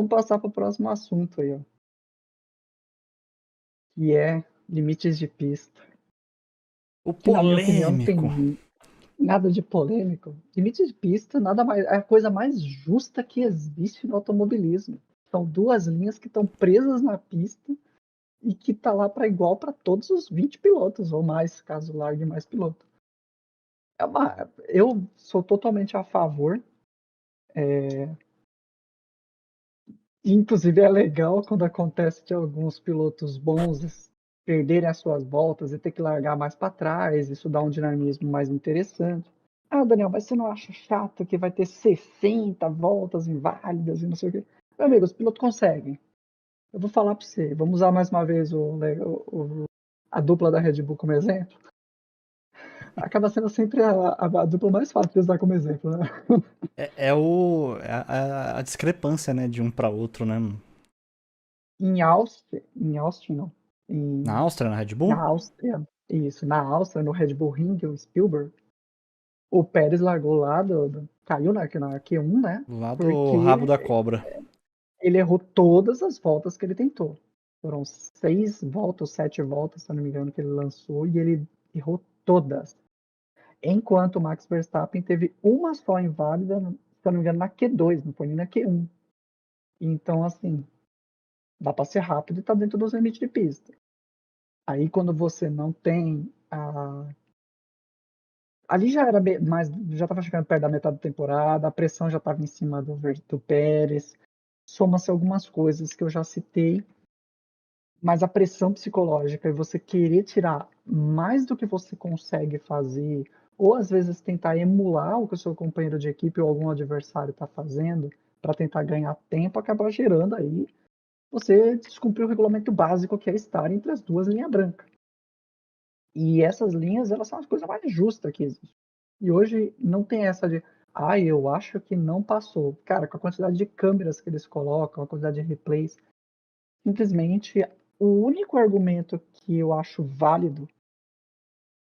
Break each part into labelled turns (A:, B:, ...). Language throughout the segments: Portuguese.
A: vamos passar para o próximo assunto aí, ó, que é limites de pista.
B: O
A: Que na minha opinião não
B: polêmico.
A: tem nada de polêmico. Limite de pista nada mais é a coisa mais justa que existe no automobilismo. São duas linhas que estão presas na pista e que tá lá para igual para todos os 20 pilotos ou mais, caso largue mais piloto. Eu sou totalmente a favor. Inclusive é legal quando acontece de alguns pilotos bons perderem as suas voltas e ter que largar mais para trás, isso dá um dinamismo mais interessante. Ah, Daniel, mas você não acha chato que vai ter 60 voltas inválidas e não sei o quê? Meu amigo, os pilotos conseguem. Eu vou falar para você, vamos usar mais uma vez a dupla da Red Bull como exemplo. Acaba sendo sempre a dupla mais fácil de usar como exemplo, né?
B: É a discrepância, né, de um pra outro, né?
A: Em Austin não.
B: Na
A: Em
B: Áustria, na Red
A: Na
B: Bull?
A: Áustria, isso, na Áustria, no Red Bull Ring, o Spielberg, o Pérez largou lá, caiu na Q1, né?
B: Lá do rabo
A: Porque
B: da cobra.
A: ele errou todas as voltas que ele tentou. Foram 6 voltas, 7 voltas, se eu não me engano, que ele lançou e ele errou todas. Enquanto o Max Verstappen teve uma só inválida, se eu não me engano, na Q2, não foi nem na Q1. Então, assim, dá para ser rápido e tá dentro dos limites de pista. Aí, quando você não tem a ali já era mais, já estava chegando perto da metade da temporada, a pressão já estava em cima do Pérez. Soma-se algumas coisas que eu já citei, mas a pressão psicológica e você querer tirar mais do que você consegue fazer, ou às vezes tentar emular o que o seu companheiro de equipe ou algum adversário está fazendo para tentar ganhar tempo, acaba gerando aí você descumprir o regulamento básico que é estar entre as duas linhas brancas. E essas linhas, elas são as coisas mais justas que existem. E hoje não tem essa de, eu acho que não passou. Cara, com a quantidade de câmeras que eles colocam, a quantidade de replays, simplesmente o único argumento que eu acho válido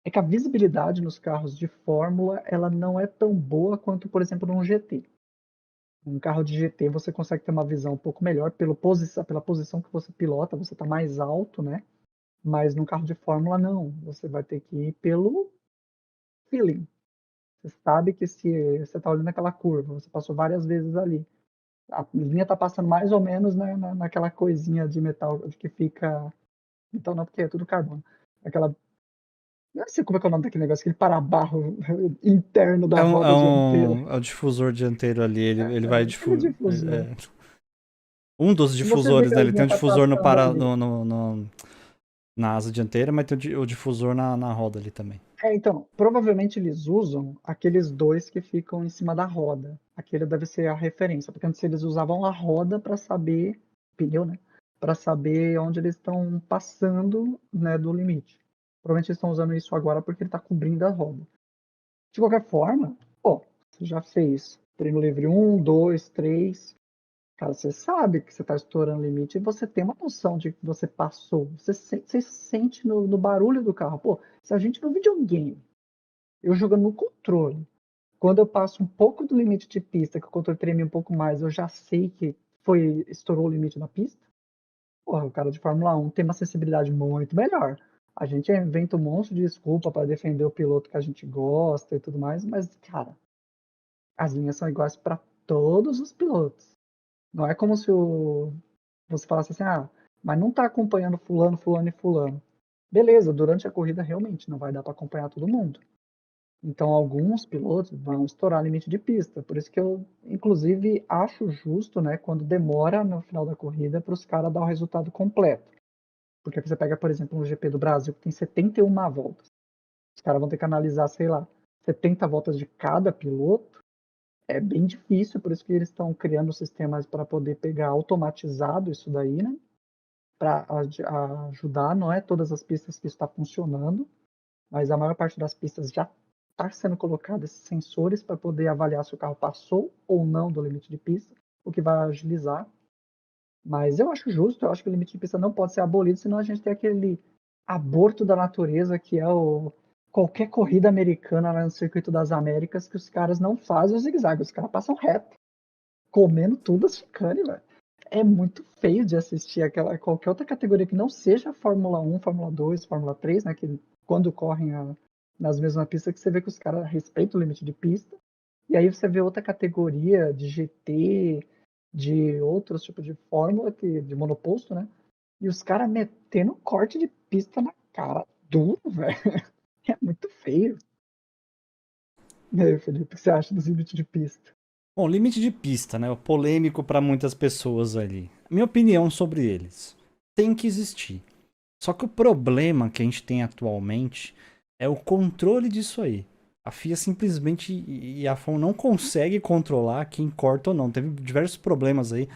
A: é que a visibilidade nos carros de Fórmula, ela não é tão boa quanto, por exemplo, num GT. Um carro de GT você consegue ter uma visão um pouco melhor pela posição que você pilota, você está mais alto, né? Mas num carro de Fórmula não, você vai ter que ir pelo feeling. Você sabe que se você está olhando aquela curva, você passou várias vezes ali. A linha está passando mais ou menos, né, naquela coisinha de metal que fica. Então não, porque é tudo carbono. Aquela. Não sei como é que é o nome daquele negócio, aquele para-barro interno da roda dianteira.
B: É o difusor dianteiro ali, ele vai
A: Aquele difusor.
B: um dos
A: Se você vê
B: difusores,
A: que
B: né?
A: a
B: Ele tem
A: linha
B: um
A: está
B: difusor
A: passando ali.
B: na asa dianteira, mas tem o difusor na roda ali também.
A: Então, provavelmente eles usam aqueles dois que ficam em cima da roda. Aquele deve ser a referência, porque antes eles usavam a roda para saber, pneu, né? Para saber onde eles estão passando, né, do limite. Provavelmente eles estão usando isso agora porque ele está cobrindo a roda. De qualquer forma, você já fez treino livre 1, 2, 3. Cara, você sabe que você está estourando o limite e você tem uma noção de que você passou. Você sente no barulho do carro. Pô, se a gente no videogame, eu jogando no controle, quando eu passo um pouco do limite de pista, que o controle treme um pouco mais, eu já sei que estourou o limite da pista. Porra, o cara de Fórmula 1 tem uma sensibilidade muito melhor. A gente inventa um monte de desculpa para defender o piloto que a gente gosta e tudo mais, mas, cara, as linhas são iguais para todos os pilotos. Não é como se você falasse assim, mas não tá acompanhando fulano, fulano e fulano. Beleza, durante a corrida realmente não vai dar para acompanhar todo mundo. Então alguns pilotos vão estourar limite de pista. Por isso que eu, inclusive, acho justo, né, quando demora no final da corrida para os caras dar o resultado completo. Porque você pega, por exemplo, um GP do Brasil que tem 71 voltas. Os caras vão ter que analisar, sei lá, 70 voltas de cada piloto. É bem difícil, por isso que eles estão criando sistemas para poder pegar automatizado isso daí, né? Para ajudar, não é todas as pistas que está funcionando, mas a maior parte das pistas já está sendo colocado esses sensores para poder avaliar se o carro passou ou não do limite de pista, o que vai agilizar. Mas eu acho justo, eu acho que o limite de pista não pode ser abolido, senão a gente tem aquele aborto da natureza que é qualquer corrida americana lá no Circuito das Américas que os caras não fazem o zigue-zague, os caras passam reto, comendo tudo as chicane, velho. É muito feio de assistir qualquer outra categoria que não seja Fórmula 1, Fórmula 2, Fórmula 3, né? Que quando correm nas mesmas pistas, que você vê que os caras respeitam o limite de pista. E aí você vê outra categoria de GT, de outros tipos de fórmula, de monoposto, né? E os caras metendo corte de pista na cara. Duro, velho. É muito feio. E aí, Felipe, o que você acha dos limites de pista?
B: Bom, limite de pista, né? O polêmico para muitas pessoas ali. Minha opinião sobre eles. Tem que existir. Só que o problema que a gente tem atualmente é o controle disso aí. A FIA simplesmente e a FOM não consegue controlar quem corta ou não. Teve diversos problemas aí.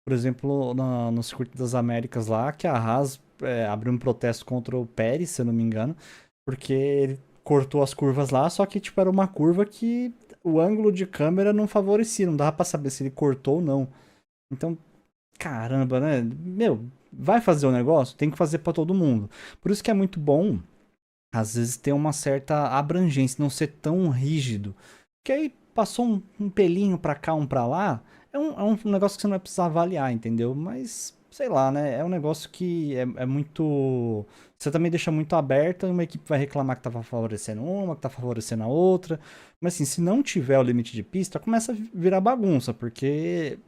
B: Por exemplo, no Circuito das Américas lá, que a Haas abriu um protesto contra o Pérez, se eu não me engano, porque ele cortou as curvas lá, só que tipo, era uma curva que o ângulo de câmera não favorecia, não dava pra saber se ele cortou ou não. Então, caramba, né? Meu, vai fazer o negócio? Tem que fazer pra todo mundo. Por isso que é muito bom, às vezes, ter uma certa abrangência, não ser tão rígido. Que aí passou um pelinho pra cá, um pra lá, é um negócio que você não vai precisar avaliar, entendeu? Mas, sei lá, né? É um negócio que é muito. Você também deixa muito aberto, uma equipe vai reclamar que tá favorecendo uma, que tá favorecendo a outra. Mas assim, se não tiver o limite de pista, começa a virar bagunça, porque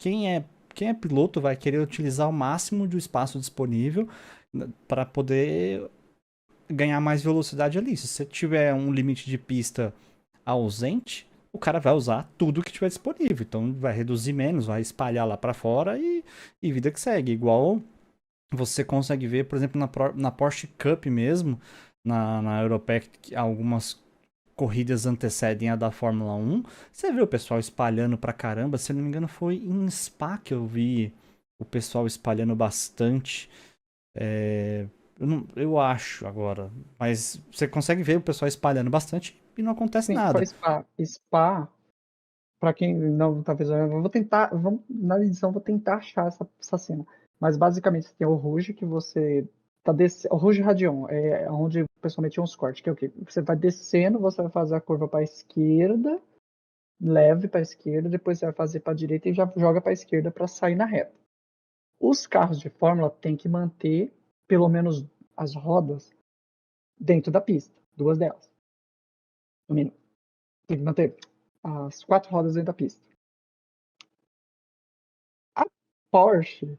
B: quem é, quem é piloto vai querer utilizar o máximo do espaço disponível para poder ganhar mais velocidade ali. Se você tiver um limite de pista ausente, o cara vai usar tudo que tiver disponível. Então vai reduzir menos, vai espalhar lá para fora e vida que segue. Igual você consegue ver, por exemplo, na Porsche Cup mesmo, na Europec, que algumas corridas antecedem a da Fórmula 1. Você vê o pessoal espalhando pra caramba. Se eu não me engano, foi em Spa que eu vi o pessoal espalhando bastante. Eu acho agora. Mas você consegue ver o pessoal espalhando bastante e não acontece
A: Sim, foi
B: nada.
A: Spa. Spa, pra quem não tá vendo, eu vou tentar, na edição, eu vou tentar achar essa cena. Mas basicamente tem o Rouge que você tá descendo. O Rouge Radion é onde o pessoal metia uns cortes, que é o quê? Você vai descendo, você vai fazer a curva para a esquerda, leve para a esquerda, depois você vai fazer para a direita e já joga para a esquerda para sair na reta. Os carros de Fórmula têm que manter pelo menos as rodas dentro da pista, duas delas, no mínimo. Tem que manter as quatro rodas dentro da pista. A Porsche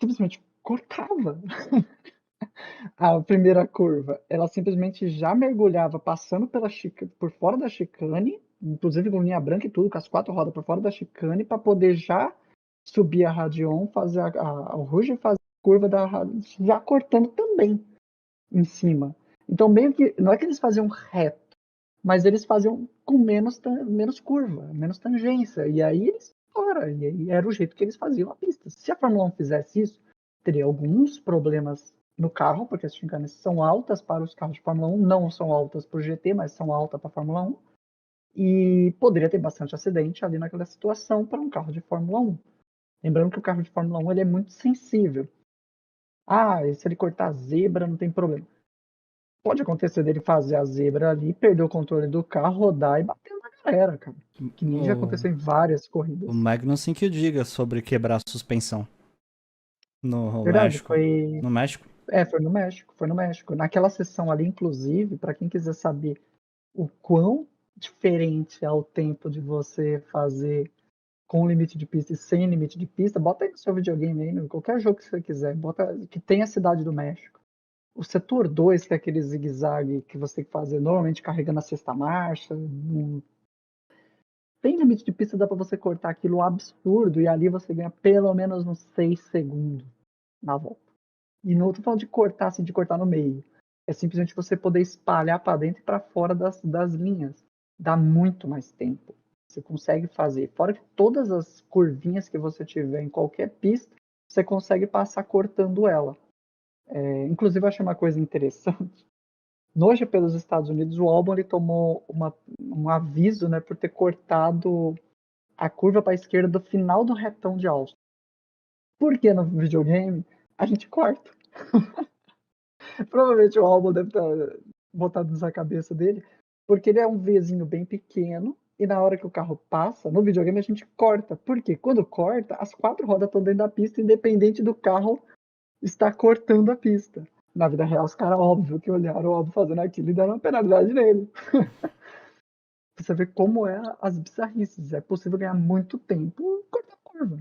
A: simplesmente cortava a primeira curva. Ela simplesmente já mergulhava passando por fora da chicane, inclusive com linha branca e tudo, com as quatro rodas por fora da chicane, para poder já subir a Radion, fazer o Rouge fazer a curva já cortando também em cima. Então, meio que não é que eles faziam reto, mas eles faziam com menos curva, menos tangência. E aí eles fora. E aí era o jeito que eles faziam a pista. Se a Fórmula 1 fizesse isso, teria alguns problemas no carro, porque as chicanes são altas para os carros de Fórmula 1, não são altas para o GT, mas são altas para a Fórmula 1. E poderia ter bastante acidente ali naquela situação para um carro de Fórmula 1. Lembrando que o carro de Fórmula 1 ele é muito sensível. Ah, e se ele cortar a zebra, não tem problema. Pode acontecer dele fazer a zebra ali, perder o controle do carro, rodar e bater na galera, cara. Que nem já
B: O,
A: aconteceu em várias
B: o
A: corridas.
B: Magnussen que o diga sobre quebrar a suspensão no
A: Verdade,
B: México.
A: foi.
B: No México?
A: Foi no México, foi no México. Naquela sessão ali, inclusive, para quem quiser saber o quão diferente é o tempo de você fazer com limite de pista e sem limite de pista, bota aí no seu videogame aí, em qualquer jogo que você quiser, bota que tem a cidade do México. O setor 2, que é aquele zigue-zague que você tem que fazer normalmente carregando a sexta marcha, tem limite de pista, dá para você cortar aquilo absurdo e ali você ganha pelo menos uns 6 segundos na volta. E não tô falando de cortar assim, de cortar no meio. É simplesmente você poder espalhar para dentro e para fora das linhas. Dá muito mais tempo. Você consegue fazer. Fora que todas as curvinhas que você tiver em qualquer pista, você consegue passar cortando ela. Inclusive, eu achei uma coisa interessante. No GP dos Estados Unidos, o Albon ele tomou um aviso, né, por ter cortado a curva para a esquerda do final do retão de Austin. Porque no videogame a gente corta. Provavelmente o Albon deve estar botado na cabeça dele, porque ele é um Vzinho bem pequeno e na hora que o carro passa, no videogame a gente corta. Por quê? Quando corta, as 4 rodas estão dentro da pista, independente do carro estar cortando a pista. Na vida real, os caras, óbvio, que olharam o óbvio fazendo aquilo e deram uma penalidade nele. Você vê como é as bizarrices. É possível ganhar muito tempo cortando curva.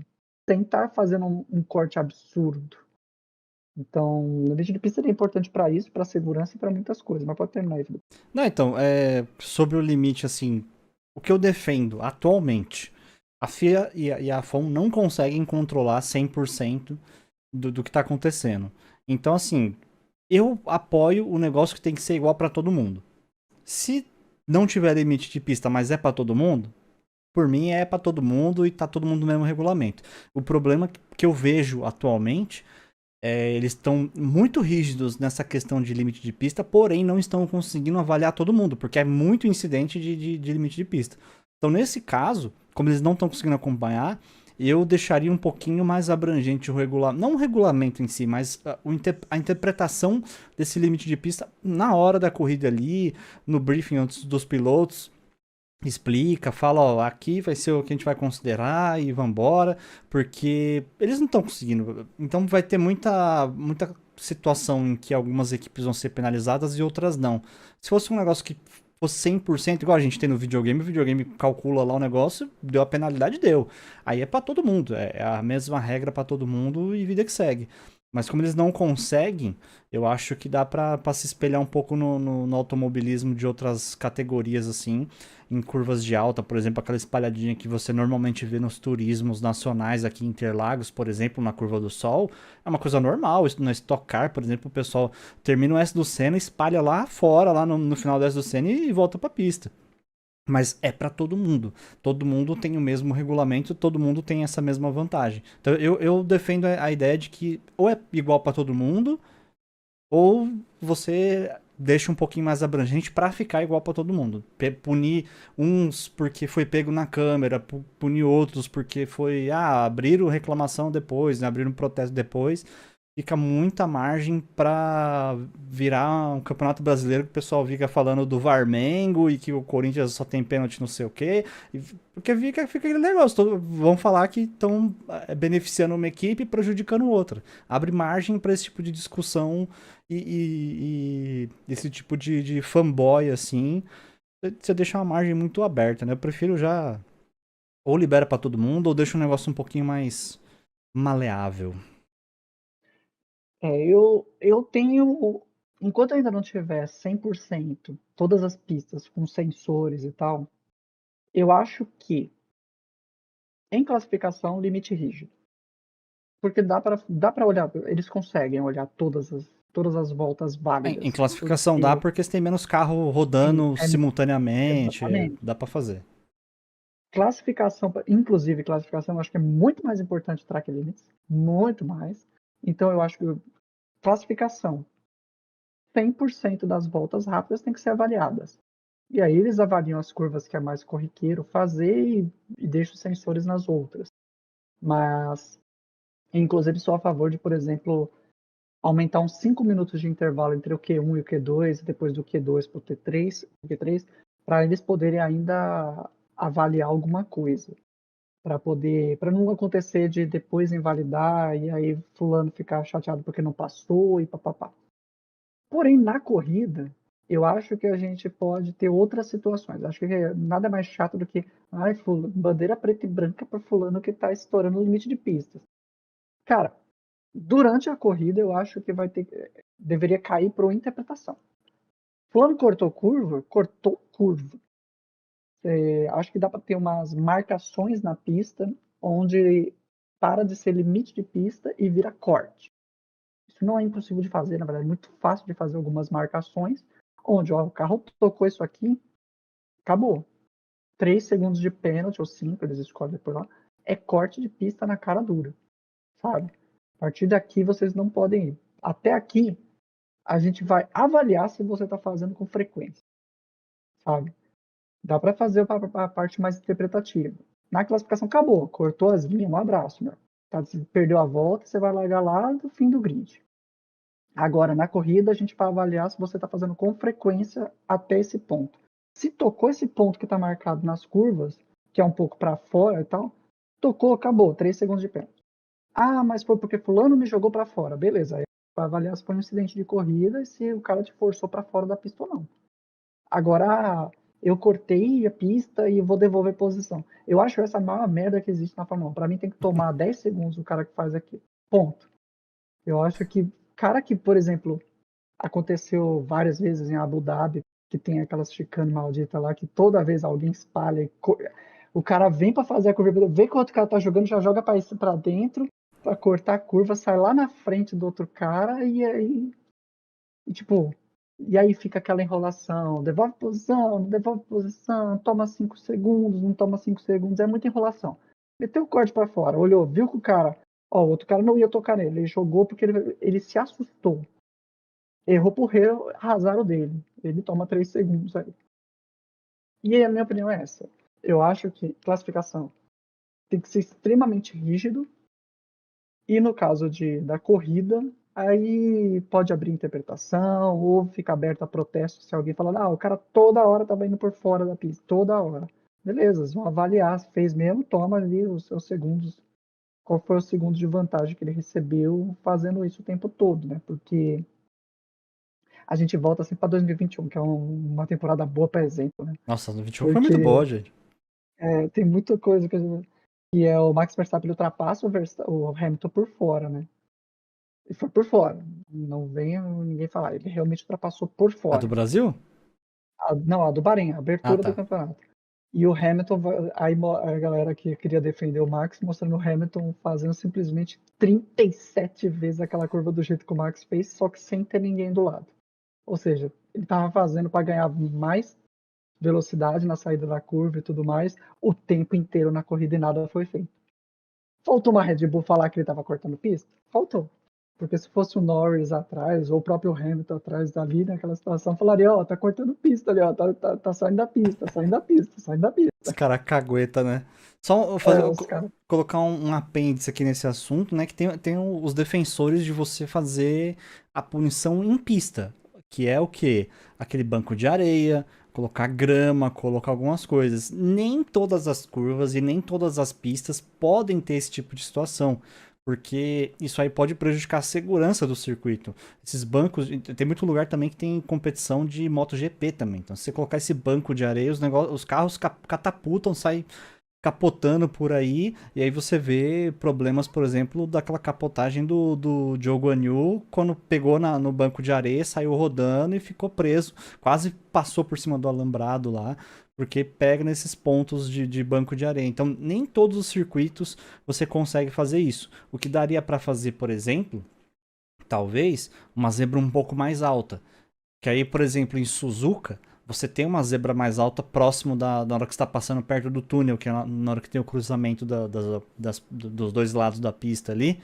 A: Sem estar fazendo um corte absurdo. Então, o limite de pista é importante para isso, para segurança e para muitas coisas. Mas pode terminar aí, Felipe.
B: Não, então, sobre o limite, assim, o que eu defendo atualmente, a FIA e a FOM não conseguem controlar 100% do que tá acontecendo. Então, assim, eu apoio o negócio que tem que ser igual para todo mundo. Se não tiver limite de pista, mas é para todo mundo, por mim é para todo mundo e tá todo mundo no mesmo regulamento. O problema que eu vejo atualmente eles estão muito rígidos nessa questão de limite de pista, porém não estão conseguindo avaliar todo mundo, porque é muito incidente de limite de pista. Então, nesse caso, como eles não estão conseguindo acompanhar, eu deixaria um pouquinho mais abrangente o regulamento, não o regulamento em si, mas a interpretação desse limite de pista na hora da corrida ali, no briefing antes dos pilotos, explica, fala, ó, aqui vai ser o que a gente vai considerar e vambora, porque eles não estão conseguindo. Então vai ter muita situação em que algumas equipes vão ser penalizadas e outras não. Se fosse um negócio que fosse 100%, igual a gente tem no videogame, o videogame calcula lá o negócio, deu a penalidade, deu. Aí é pra todo mundo, é a mesma regra pra todo mundo e vida que segue. Mas como eles não conseguem, eu acho que dá pra se espelhar um pouco no automobilismo de outras categorias, assim, em curvas de alta, por exemplo, aquela espalhadinha que você normalmente vê nos turismos nacionais aqui em Interlagos, por exemplo, na Curva do Sol, é uma coisa normal. Isso na Stock Car, por exemplo, o pessoal termina o S do Senna, espalha lá fora, lá no final do S do Senna e volta pra pista. Mas é para todo mundo. Todo mundo tem o mesmo regulamento, todo mundo tem essa mesma vantagem. Então eu defendo a ideia de que ou é igual para todo mundo, ou você deixa um pouquinho mais abrangente para ficar igual para todo mundo. Punir uns porque foi pego na câmera, punir outros porque foi, abriram reclamação depois, né, abriram protesto depois. Fica muita margem para virar um campeonato brasileiro que o pessoal fica falando do Varmengo e que o Corinthians só tem pênalti não sei o quê. Porque fica aquele negócio. Vão falar que estão beneficiando uma equipe e prejudicando outra. Abre margem para esse tipo de discussão e esse tipo de fanboy, assim. Você deixa uma margem muito aberta, né? Eu prefiro já ou libera para todo mundo ou deixa um negócio um pouquinho mais maleável.
A: Eu tenho. Enquanto ainda não tiver 100% todas as pistas com sensores e tal, eu acho que em classificação, limite rígido. Porque dá para olhar, eles conseguem olhar todas as voltas
B: Em
A: válidas.
B: classificação dá
A: Porque,
B: porque você tem menos carro
A: sim,
B: rodando simultaneamente,
A: exatamente.
B: dá pra fazer.
A: Classificação, inclusive classificação, eu acho que é muito mais importante track limits. Muito mais. Então eu acho que classificação, 100% das voltas rápidas tem que ser avaliadas. E aí eles avaliam as curvas que é mais corriqueiro fazer e deixam os sensores nas outras. Mas, inclusive, sou a favor de, por exemplo, aumentar uns 5 minutos de intervalo entre o Q1 e o Q2, depois do Q2 para o Q3, para eles poderem ainda avaliar alguma coisa. Para não acontecer de depois invalidar e aí fulano ficar chateado porque não passou e papapá. Porém, na corrida, eu acho que a gente pode ter outras situações. Acho que nada mais chato do que bandeira preta e branca para fulano que está estourando o limite de pistas. Cara, durante a corrida eu acho que deveria cair para interpretação. Fulano cortou curva, cortou curva. Acho que dá para ter umas marcações na pista onde para de ser limite de pista e vira corte. Isso não é impossível de fazer, na verdade, é muito fácil de fazer algumas marcações, onde o carro tocou isso aqui, acabou. 3 segundos de pênalti, ou 5, eles escolhem por lá, é corte de pista na cara dura, sabe? A partir daqui vocês não podem ir. Até aqui, a gente vai avaliar se você está fazendo com frequência, sabe? Dá para fazer a parte mais interpretativa. Na classificação, acabou, cortou as linhas, um abraço, meu. Perdeu a volta, você vai largar lá do fim do grid. Agora, na corrida, a gente vai avaliar se você está fazendo com frequência até esse ponto. Se tocou esse ponto que tá marcado nas curvas, que é um pouco para fora e tal, tocou, acabou, 3 segundos de pênalti. Ah, mas foi porque fulano me jogou para fora. Beleza, aí vai avaliar se foi um incidente de corrida e se o cara te forçou para fora da pista ou não. Agora, eu cortei a pista e vou devolver posição. Eu acho essa a maior merda que existe na Fórmula 1. Pra mim tem que tomar 10 segundos o cara que faz aquilo. Ponto. Eu acho que, cara que, por exemplo, aconteceu várias vezes em Abu Dhabi, que tem aquelas chicane maldita lá, que toda vez alguém espalha. O cara vem pra fazer a curva, vê que o outro cara tá jogando, já joga pra dentro, pra cortar a curva, sai lá na frente do outro cara e aí tipo, e aí fica aquela enrolação, devolve posição, não devolve posição, toma 5 segundos, não toma 5 segundos, é muita enrolação. Meteu o corte para fora, olhou, viu que o cara, ó, o outro cara não ia tocar nele, ele jogou porque ele se assustou. Errou por erro, arrasaram dele. Ele toma 3 segundos aí. E aí a minha opinião é essa. Eu acho que classificação tem que ser extremamente rígido. E no caso da corrida, aí pode abrir interpretação ou fica aberto a protesto se alguém falar, o cara toda hora estava indo por fora da pista, toda hora. Beleza, eles vão avaliar, se fez mesmo, toma ali os seus segundos. Qual foi o segundo de vantagem que ele recebeu fazendo isso o tempo todo, né? Porque a gente volta sempre para 2021, que é uma temporada boa para exemplo, né?
B: Nossa, no 21 foi muito
A: Porque
B: boa, gente.
A: tem muita coisa que é o Max Verstappen ultrapassa o Hamilton por fora, né? Ele foi por fora. Não venha ninguém falar. Ele realmente ultrapassou por
B: A do
A: fora.
B: Brasil?
A: Não, a do Bahrein, a
B: Ah,
A: abertura do
B: tá.
A: campeonato. E o Hamilton, aí a galera que queria defender o Max, mostrando o Hamilton fazendo simplesmente 37 vezes aquela curva do jeito que o Max fez, só que sem ter ninguém do lado. Ou seja, ele estava fazendo para ganhar mais velocidade na saída da curva e tudo mais, o tempo inteiro na corrida e nada foi feito. Faltou uma Red Bull falar que ele estava cortando pista? Faltou. Porque se fosse o Norris atrás, ou o próprio Hamilton atrás dali, naquela situação, falaria, tá cortando pista ali, tá saindo da pista, saindo da pista, saindo da
B: Os
A: pista.
B: caras cagueta, né? Só
A: Os caras.
B: colocar um apêndice aqui nesse assunto, né? Que tem os defensores de você fazer a punição em pista. Que é o quê? Aquele banco de areia, colocar grama, colocar algumas coisas. Nem todas as curvas e nem todas as pistas podem ter esse tipo de situação. Porque isso aí pode prejudicar a segurança do circuito. Esses bancos. Tem muito lugar também que tem competição de MotoGP também. Então, se você colocar esse banco de areia, os carros catapultam, saem capotando por aí. E aí você vê problemas, por exemplo, daquela capotagem do Zhou Guanyu, quando pegou no banco de areia, saiu rodando e ficou preso. Quase passou por cima do alambrado lá. Porque pega nesses pontos de banco de areia. Então, nem todos os circuitos você consegue fazer isso. O que daria para fazer, por exemplo, talvez, uma zebra um pouco mais alta. Que aí, por exemplo, em Suzuka, você tem uma zebra mais alta próximo da hora que está passando perto do túnel, que é na hora que tem o cruzamento dos dois lados da pista ali.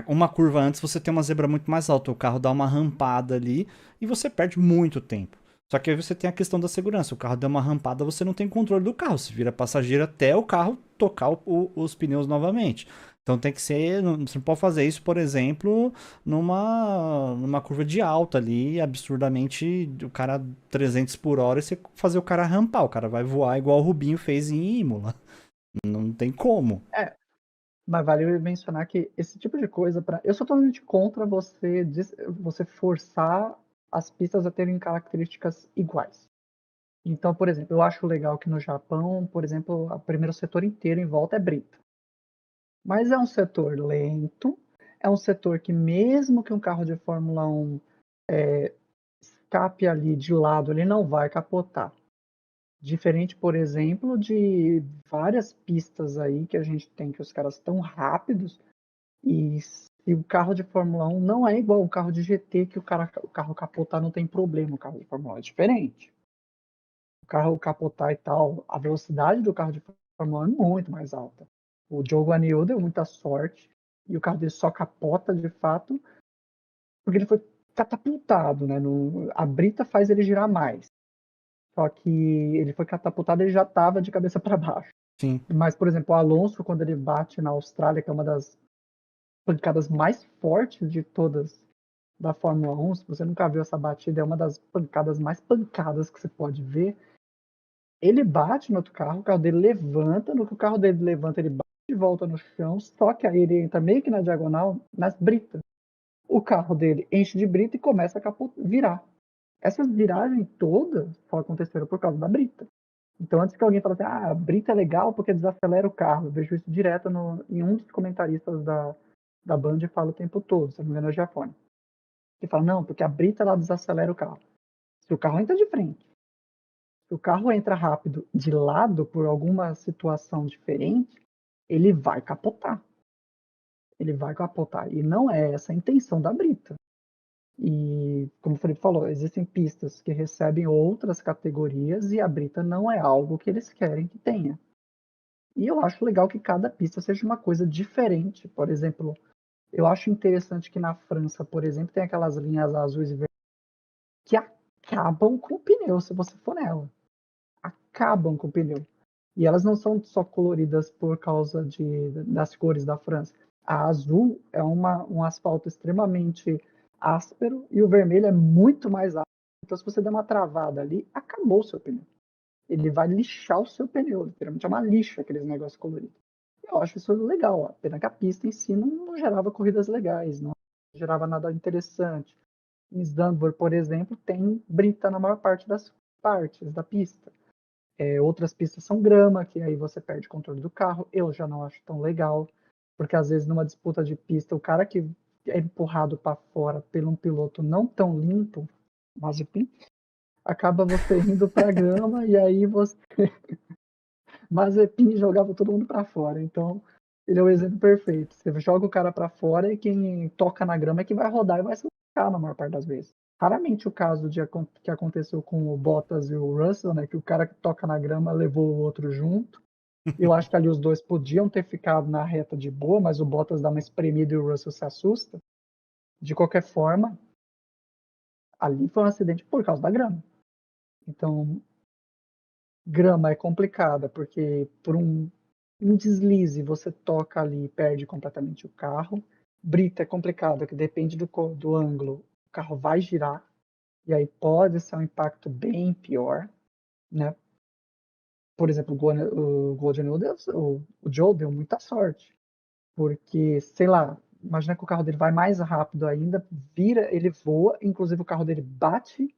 B: Uma curva antes você tem uma zebra muito mais alta, o carro dá uma rampada ali e você perde muito tempo. Só que aí você tem a questão da segurança. O carro deu uma rampada, você não tem controle do carro. Você vira passageiro até o carro tocar os pneus novamente. Então tem que ser. Você não pode fazer isso, por exemplo, numa curva de alta ali, absurdamente, o cara 300 por hora e você fazer o cara rampar. O cara vai voar igual o Rubinho fez em Imola. Não tem como.
A: Mas vale mencionar que esse tipo de coisa, eu sou totalmente contra você forçar as pistas a terem características iguais. Então, por exemplo, eu acho legal que no Japão, por exemplo, o primeiro setor inteiro em volta é brita. Mas é um setor lento, é um setor que mesmo que um carro de Fórmula 1 escape ali de lado, ele não vai capotar. Diferente, por exemplo, de várias pistas aí que a gente tem que os caras estão rápidos e se o carro de Fórmula 1 não é igual o carro de GT que o carro capotar não tem problema, o carro de Fórmula 1 é diferente. O carro capotar e tal, a velocidade do carro de Fórmula 1 é muito mais alta. O Zhou Guanyu deu muita sorte e o carro dele só capota de fato porque ele foi catapultado, né? A brita faz ele girar mais. Só que ele foi catapultado, ele já estava de cabeça para baixo.
B: Sim.
A: Mas, por exemplo, o Alonso, quando ele bate na Austrália, que é uma das pancadas mais fortes de todas da Fórmula 1, se você nunca viu essa batida, é uma das pancadas mais pancadas que você pode ver. Ele bate no outro carro, o carro dele levanta, no que o carro dele levanta, ele bate de volta no chão, só que aí ele entra meio que na diagonal, nas britas. O carro dele enche de brita e começa a virar. Essas viragens todas só aconteceram por causa da brita. Então, antes que alguém fale assim, a brita é legal porque desacelera o carro, eu vejo isso direto em um dos comentaristas da Band fala o tempo todo, se não me engano é o Giafone. Ele fala, não, porque a brita ela desacelera o carro. Se o carro entra de frente, se o carro entra rápido de lado por alguma situação diferente, ele vai capotar. Ele vai capotar. E não é essa a intenção da brita. E, como o Felipe falou, existem pistas que recebem outras categorias e a brita não é algo que eles querem que tenha. E eu acho legal que cada pista seja uma coisa diferente. Por exemplo, eu acho interessante que na França, por exemplo, tem aquelas linhas azuis e vermelhas que acabam com o pneu se você for nela. Acabam com o pneu. E elas não são só coloridas por causa das cores da França. A azul é um asfalto extremamente áspero e o vermelho é muito mais áspero. Então, se você der uma travada ali, acabou o seu pneu. Ele vai lixar o seu pneu. Literalmente é uma lixa aqueles negócios coloridos. Eu acho isso legal. A pena que a pista em si não gerava corridas legais, não gerava nada interessante. Em Zandvoort, por exemplo, tem brita na maior parte das partes da pista. Outras pistas são grama, que aí você perde o controle do carro. Eu já não acho tão legal, porque às vezes numa disputa de pista, o cara que é empurrado para fora por um piloto não tão limpo, Mazepin, acaba você indo para grama e aí você Mazepin jogava todo mundo para fora. Então, ele é o exemplo perfeito. Você joga o cara para fora e quem toca na grama é que vai rodar e vai se machucar na maior parte das vezes. Raramente o caso que aconteceu com o Bottas e o Russell, né, que o cara que toca na grama levou o outro junto. Eu acho que ali os dois podiam ter ficado na reta de boa, mas o Bottas dá uma espremida e o Russell se assusta. De qualquer forma, ali foi um acidente por causa da grama. Então, grama é complicada, porque por um deslize você toca ali e perde completamente o carro. Brita é complicado, que depende do ângulo, o carro vai girar, e aí pode ser um impacto bem pior, né? Por exemplo, o Joe deu muita sorte, porque, sei lá, imagina que o carro dele vai mais rápido ainda, vira, ele voa, inclusive o carro dele bate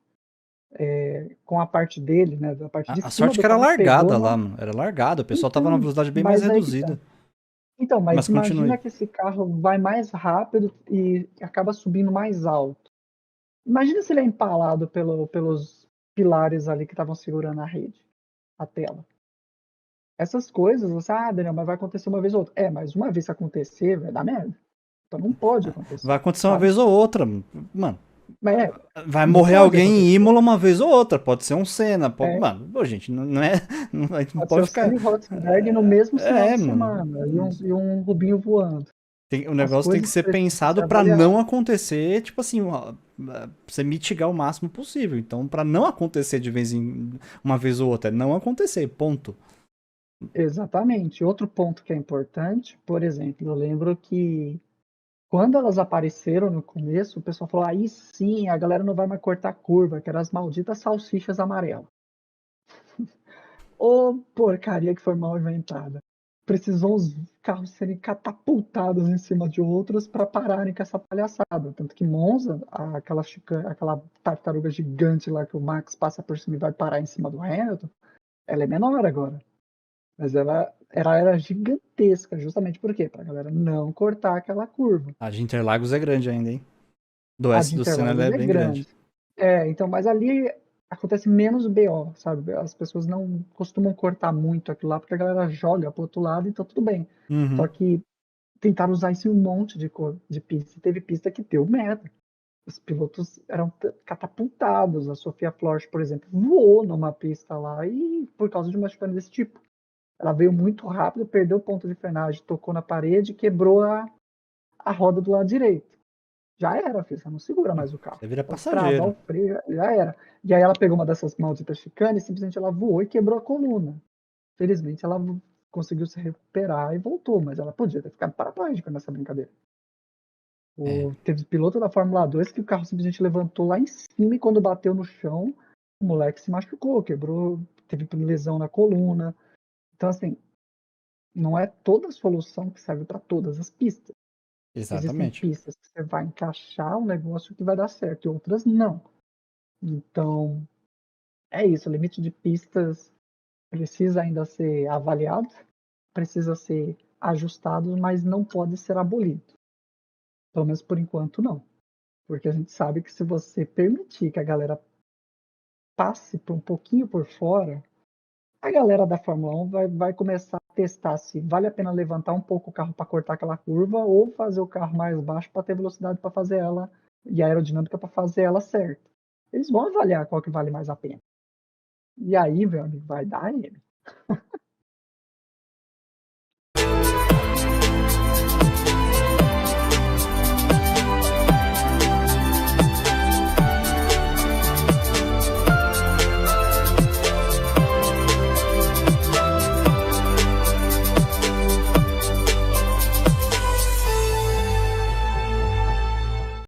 A: com a parte dele, né, da parte de
B: A
A: cima
B: sorte
A: do
B: que era
A: carro, pegou
B: largada lá,
A: no...
B: mano. Era largada. O pessoal tava numa
A: Então,
B: velocidade bem mais
A: mas aí que tá.
B: reduzida.
A: Então, mas
B: Mas
A: imagina
B: continue.
A: que esse carro vai mais rápido e acaba subindo mais alto. Imagina se ele é empalado pelos pilares ali que estavam segurando a rede, a tela. Essas coisas, você, Daniel, mas vai acontecer uma vez ou outra. Mas uma vez que acontecer, vai dar merda. Então não pode
B: Vai
A: acontecer,
B: acontecer uma
A: sabe?
B: vez ou outra. Mano,
A: Mas
B: vai
A: não
B: morrer
A: pode
B: alguém em
A: acontecer.
B: Imola uma vez ou outra. Pode ser um Senna.
A: É,
B: Mano, pô, gente, não é. A gente não
A: pode ser
B: pode
A: o
B: ficar.
A: Senna e Rosberg no mesmo final de
B: Mano.
A: semana e um Rubinho voando.
B: O
A: As
B: negócio tem que
A: coisas
B: ser
A: precisam ser
B: pensado pra não
A: avaliadas.
B: acontecer, tipo assim, você mitigar o máximo possível. Então, pra não acontecer de vez em uma vez ou outra, é não acontecer, ponto.
A: Exatamente. Outro ponto que é importante, por exemplo, eu lembro que quando elas apareceram no começo, o pessoal falou: aí sim, a galera não vai mais cortar curva, que eram as malditas salsichas amarelas. Ô porcaria que foi mal inventada. Precisou os carros serem catapultados em cima de outros para pararem com essa palhaçada. Tanto que Monza, aquela tartaruga gigante lá que o Max passa por cima e vai parar em cima do Hamilton, ela é menor agora. Mas ela era gigantesca, justamente por quê? Pra galera não cortar aquela curva.
B: A de Interlagos é grande ainda, hein? Do
A: A
B: S
A: de
B: do Senna ela
A: Interlagos
B: é
A: é
B: bem grande.
A: grande. Então, mas ali acontece menos BO, sabe? As pessoas não costumam cortar muito aquilo lá, porque a galera joga pro outro lado, então tudo bem. Só
B: Uhum.
A: que tentaram usar isso em um monte de pista. E teve pista que deu merda. Os pilotos eram catapultados. A Sofia Flores, por exemplo, voou numa pista lá e por causa de uma chicane desse tipo. Ela veio muito rápido, perdeu o ponto de frenagem, tocou na parede e quebrou a roda do lado direito. Já era, filho, você não segura mais o carro.
B: Você vira
A: Pode travar o
B: passageiro.
A: freio, já era. E aí ela pegou uma dessas malditas chicanes e simplesmente ela voou e quebrou a coluna. Felizmente ela conseguiu se recuperar e voltou, mas ela podia ter ficado paraplégica nessa brincadeira.
B: É.
A: Teve piloto da Fórmula 2 que o carro simplesmente levantou lá em cima e quando bateu no chão, o moleque se machucou, quebrou teve lesão na coluna. Então, assim, não é toda solução que serve para todas as pistas. Existem
B: Exatamente.
A: pistas que você vai encaixar um negócio que vai dar certo e outras não. Então, é isso. O limite de pistas precisa ainda ser avaliado, precisa ser ajustado, mas não pode ser abolido. Pelo menos por enquanto, não. Porque a gente sabe que se você permitir que a galera passe por um pouquinho por fora, a galera da Fórmula 1 vai começar a testar se vale a pena levantar um pouco o carro para cortar aquela curva ou fazer o carro mais baixo para ter velocidade para fazer ela e aerodinâmica para fazer ela certa. Eles vão avaliar qual que vale mais a pena. E aí, meu amigo, vai dar M.